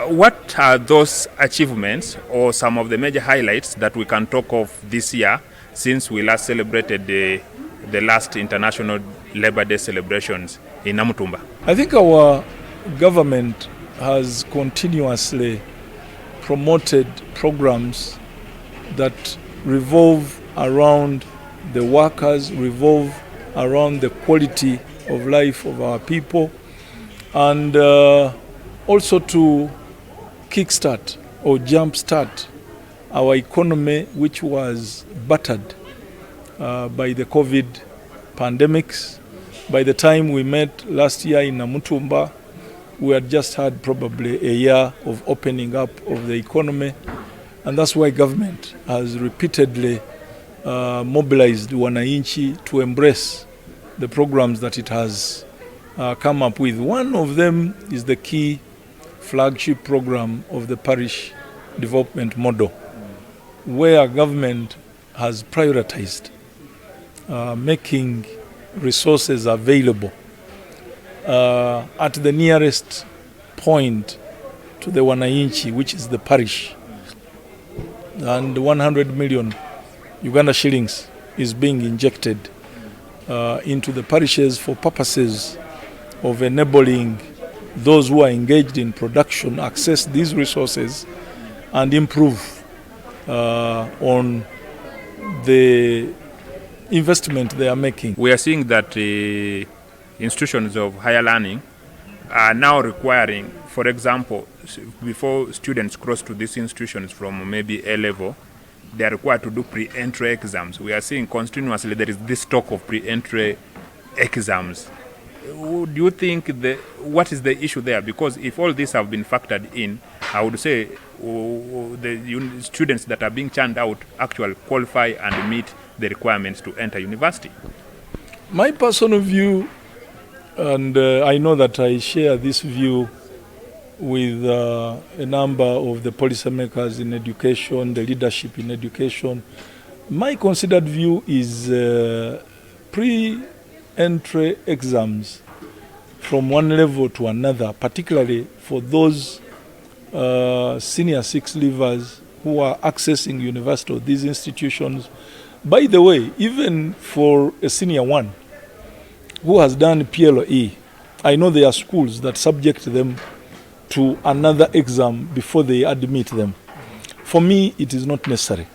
what are those achievements or some of the major highlights that we can talk of this year since we last celebrated the last International Labour Day celebrations in Namutumba? I think our government has continuously promoted programs that revolve around the workers, revolve around the quality of life of our people, and also to kickstart or jumpstart our economy, which was battered by the COVID pandemics. By the time we met last year in Namutumba, we had just had probably a year of opening up of the economy, and that's why government has repeatedly mobilized wananchi to embrace the programs that it has come up with. One of them is the key flagship program of the Parish development model, where government has prioritized making resources available at the nearest point to the wananchi, which is the parish. And 100 million Uganda shillings is being injected into the parishes for purposes of enabling those who are engaged in production access these resources and improve on the investment they are making. We are seeing that institutions of higher learning are now requiring, for example, before students cross to these institutions from maybe A level, they are required to do pre-entry exams. We are seeing continuously there is this talk of pre-entry exams. Do you think what is the issue there? Because if all these have been factored in, I would say the students that are being churned out actually qualify and meet the requirements to enter university. My personal view, and I know that I share this view with a number of the policymakers in education, the leadership in education, my considered view is pre-entry exams from one level to another, particularly for those senior six leavers who are accessing university or these institutions. By the way, even for a senior one who has done PLE, I know there are schools that subject them to another exam before they admit them. For me, it is not necessary.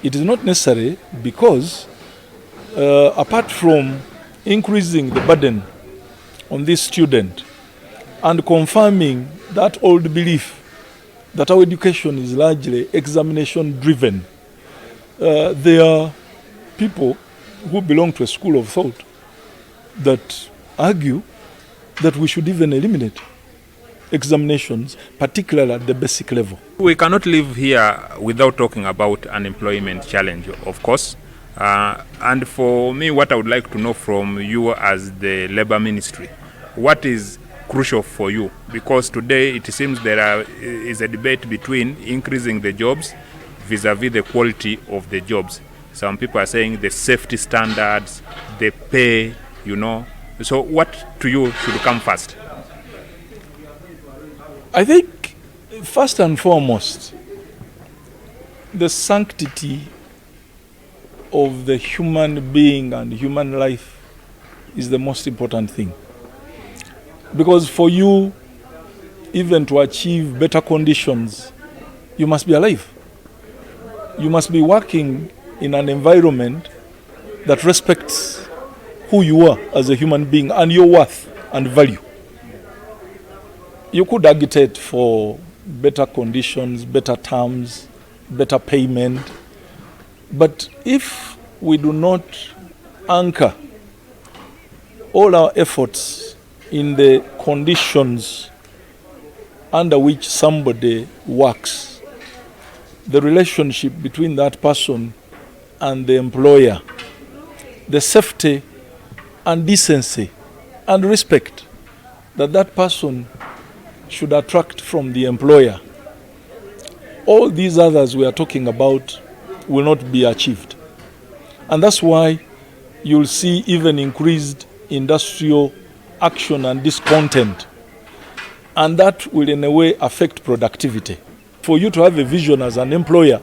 It is not necessary because apart from increasing the burden on this student and confirming that old belief that our education is largely examination driven, there are people who belong to a school of thought that argue that we should even eliminate examinations, particularly at the basic level. We cannot live here without talking about unemployment challenge, of course. And for me, what I would like to know from you as the Labour Ministry, what is crucial for you? Because today it seems there is a debate between increasing the jobs vis-a-vis the quality of the jobs. Some people are saying the safety standards, the pay, So what to you should come first? I think first and foremost, the sanctity of the human being and human life is the most important thing. Because for you, even to achieve better conditions, you must be alive. You must be working in an environment that respects who you are as a human being and your worth and value. You could agitate for better conditions, better terms, better payment. But if we do not anchor all our efforts in the conditions under which somebody works, the relationship between that person and the employer, the safety and decency and respect that that person should attract from the employer, all these others we are talking about will not be achieved. And that's why you'll see even increased industrial action and discontent. and that will in a way affect productivity. For you to have a vision as an employer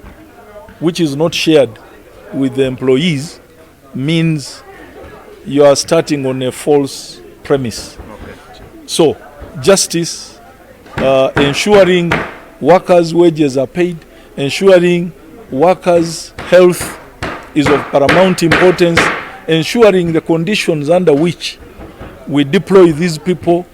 which is not shared with the employees means you are starting on a false premise. Okay. So justice, ensuring workers' wages are paid, ensuring workers' health is of paramount importance, ensuring the conditions under which we deploy these people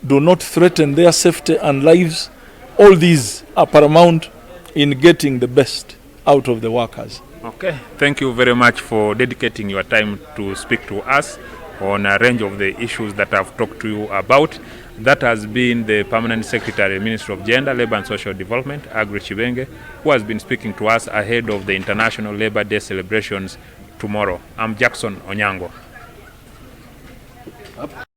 do not threaten their safety and lives. All these are paramount in getting the best out of the workers. Okay, thank you very much for dedicating your time to speak to us on a range of the issues that I've talked to you about. That has been the Permanent Secretary, Ministry of Gender, Labour and Social Development, Aggrey Kibenge, who has been speaking to us ahead of the International Labour Day celebrations tomorrow. I'm Jackson ONYANGO.